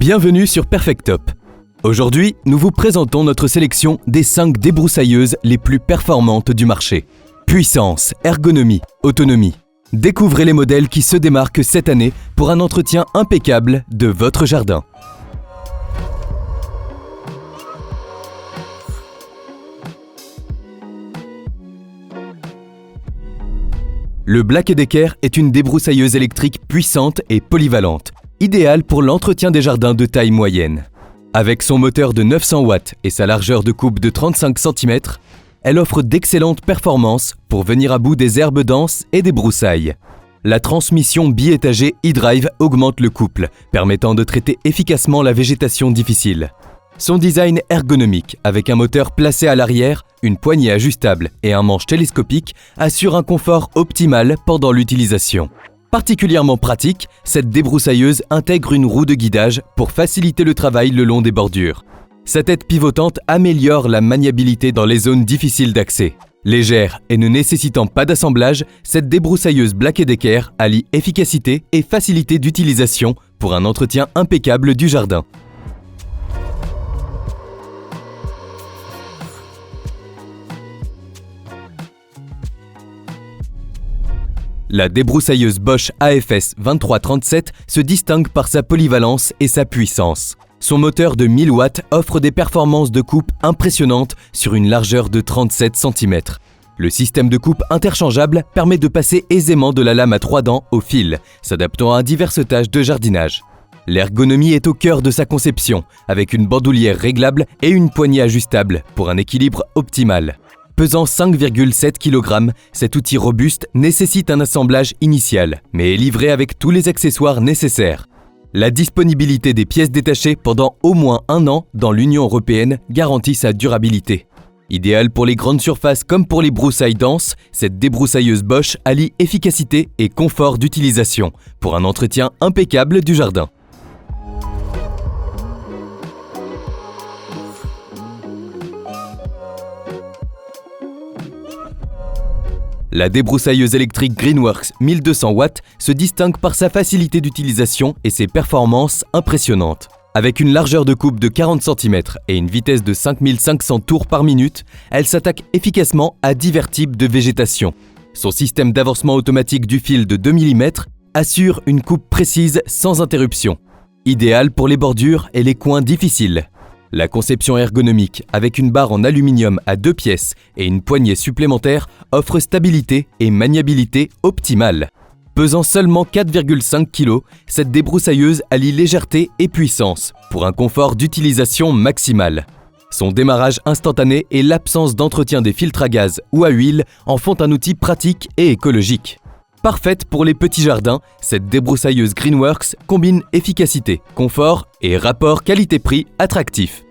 Bienvenue sur Perfectop. Aujourd'hui, nous vous présentons notre sélection des 5 débroussailleuses les plus performantes du marché. Puissance, ergonomie, autonomie. Découvrez les modèles qui se démarquent cette année pour un entretien impeccable de votre jardin. Le Black & Decker est une débroussailleuse électrique puissante et polyvalente, idéale pour l'entretien des jardins de taille moyenne. Avec son moteur de 900 watts et sa largeur de coupe de 35 cm, elle offre d'excellentes performances pour venir à bout des herbes denses et des broussailles. La transmission biétagée e-drive augmente le couple, permettant de traiter efficacement la végétation difficile. Son design ergonomique, avec un moteur placé à l'arrière, une poignée ajustable et un manche télescopique, assure un confort optimal pendant l'utilisation. Particulièrement pratique, cette débroussailleuse intègre une roue de guidage pour faciliter le travail le long des bordures. Sa tête pivotante améliore la maniabilité dans les zones difficiles d'accès. Légère et ne nécessitant pas d'assemblage, cette débroussailleuse Black & Decker allie efficacité et facilité d'utilisation pour un entretien impeccable du jardin. La débroussailleuse Bosch AFS 2337 se distingue par sa polyvalence et sa puissance. Son moteur de 1000 watts offre des performances de coupe impressionnantes sur une largeur de 37 cm. Le système de coupe interchangeable permet de passer aisément de la lame à 3 dents au fil, s'adaptant à diverses tâches de jardinage. L'ergonomie est au cœur de sa conception, avec une bandoulière réglable et une poignée ajustable pour un équilibre optimal. Pesant 5,7 kg, cet outil robuste nécessite un assemblage initial, mais est livré avec tous les accessoires nécessaires. La disponibilité des pièces détachées pendant au moins 1 an dans l'Union européenne garantit sa durabilité. Idéale pour les grandes surfaces comme pour les broussailles denses, cette débroussailleuse Bosch allie efficacité et confort d'utilisation pour un entretien impeccable du jardin. La débroussailleuse électrique Greenworks 1200 watts se distingue par sa facilité d'utilisation et ses performances impressionnantes. Avec une largeur de coupe de 40 cm et une vitesse de 5500 tours par minute, elle s'attaque efficacement à divers types de végétation. Son système d'avancement automatique du fil de 2 mm assure une coupe précise sans interruption, idéale pour les bordures et les coins difficiles. La conception ergonomique, avec une barre en aluminium à 2 pièces et une poignée supplémentaire, offre stabilité et maniabilité optimale. Pesant seulement 4,5 kg, cette débroussailleuse allie légèreté et puissance pour un confort d'utilisation maximal. Son démarrage instantané et l'absence d'entretien des filtres à gaz ou à huile en font un outil pratique et écologique. Parfaite pour les petits jardins, cette débroussailleuse Greenworks combine efficacité, confort et rapport qualité-prix attractif.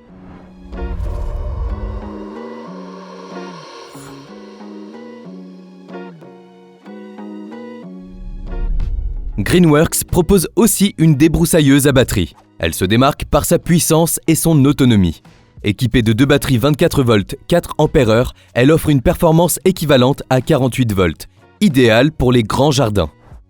Greenworks propose aussi une débroussailleuse à batterie. Elle se démarque par sa puissance et son autonomie. Équipée de 2 batteries 24 volts 4 ampères-heure, elle offre une performance équivalente à 48 volts. Idéal pour les grands jardins.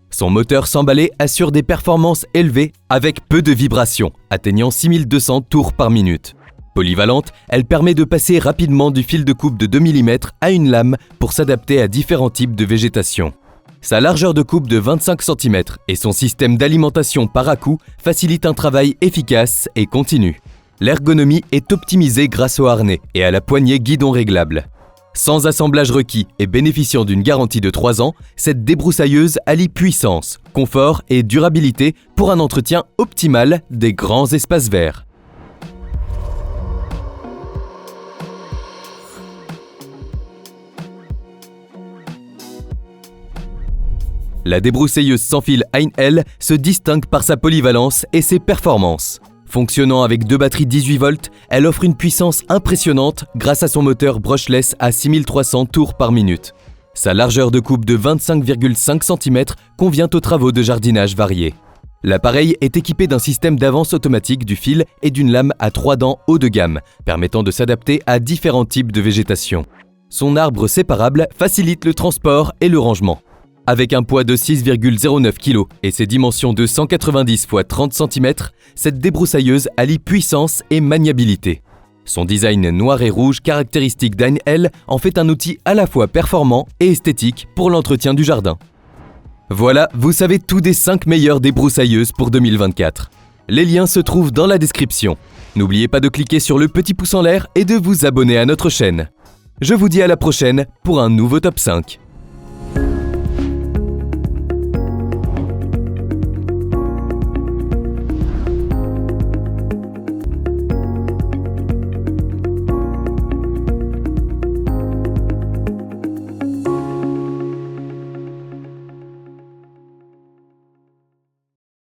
Son moteur s'emballé assure des performances élevées avec peu de vibrations, atteignant 6200 tours par minute. Polyvalente, elle permet de passer rapidement du fil de coupe de 2 mm à une lame pour s'adapter à différents types de végétation. Sa largeur de coupe de 25 cm et son système d'alimentation par à-coups facilitent un travail efficace et continu. L'ergonomie est optimisée grâce au harnais et à la poignée guidon réglable. Sans assemblage requis et bénéficiant d'une garantie de 3 ans, cette débroussailleuse allie puissance, confort et durabilité pour un entretien optimal des grands espaces verts. La débroussailleuse sans fil Heinl se distingue par sa polyvalence et ses performances. Fonctionnant avec 2 batteries 18 volts, elle offre une puissance impressionnante grâce à son moteur brushless à 6300 tours par minute. Sa largeur de coupe de 25,5 cm convient aux travaux de jardinage variés. L'appareil est équipé d'un système d'avance automatique du fil et d'une lame à 3 dents haut de gamme, permettant de s'adapter à différents types de végétation. Son arbre séparable facilite le transport et le rangement. Avec un poids de 6,09 kg et ses dimensions de 190 x 30 cm, cette débroussailleuse allie puissance et maniabilité. Son design noir et rouge caractéristique d'Heinl en fait un outil à la fois performant et esthétique pour l'entretien du jardin. Voilà, vous savez tout des 5 meilleures débroussailleuses pour 2024. Les liens se trouvent dans la description. N'oubliez pas de cliquer sur le petit pouce en l'air et de vous abonner à notre chaîne. Je vous dis à la prochaine pour un nouveau top 5.